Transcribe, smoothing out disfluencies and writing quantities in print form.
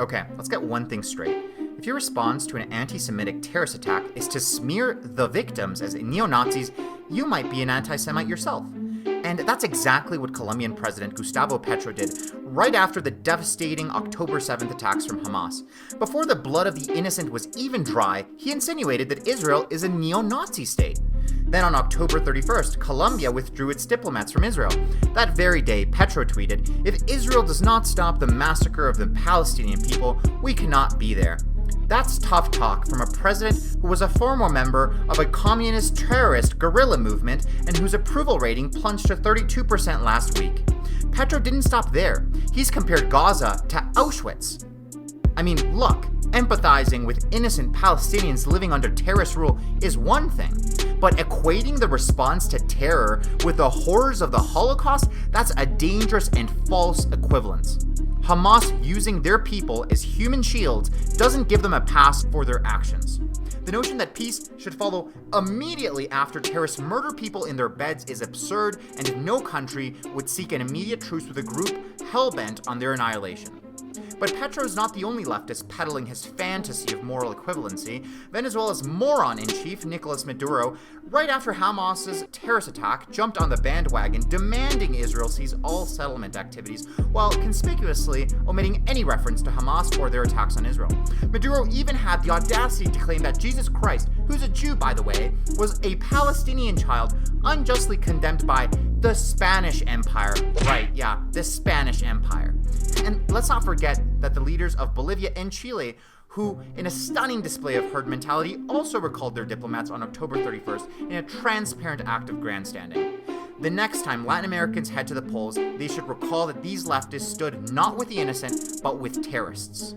Okay, let's get one thing straight. If your response to an anti-Semitic terrorist attack is to smear the victims as neo-Nazis, you might be an anti-Semite yourself. And that's exactly what Colombian President Gustavo Petro did right after the devastating October 7th attacks from Hamas. Before the blood of the innocent was even dry, he insinuated that Israel is a neo-Nazi state. Then on October 31st, Colombia withdrew its diplomats from Israel. That very day, Petro tweeted, "If Israel does not stop the massacre of the Palestinian people, we cannot be there." That's tough talk from a president who was a former member of a communist terrorist guerrilla movement and whose approval rating plunged to 32% last week. Petro didn't stop there. He's compared Gaza to Auschwitz. I mean, look, empathizing with innocent Palestinians living under terrorist rule is one thing, but equating the response to terror with the horrors of the Holocaust, that's a dangerous and false equivalence. Hamas using their people as human shields doesn't give them a pass for their actions. The notion that peace should follow immediately after terrorists murder people in their beds is absurd, and no country would seek an immediate truce with a group hell-bent on their annihilation. But Petro is not the only leftist peddling his fantasy of moral equivalency. Venezuela's moron-in-chief, Nicolas Maduro, right after Hamas's terrorist attack, jumped on the bandwagon demanding Israel cease all settlement activities while conspicuously omitting any reference to Hamas or their attacks on Israel. Maduro even had the audacity to claim that Jesus Christ, who's a Jew by the way, was a Palestinian child unjustly condemned by the Spanish Empire. Right, yeah, the Spanish Empire. And let's not forget that the leaders of Bolivia and Chile, who, in a stunning display of herd mentality, also recalled their diplomats on October 31st in a transparent act of grandstanding. The next time Latin Americans head to the polls, they should recall that these leftists stood not with the innocent, but with terrorists.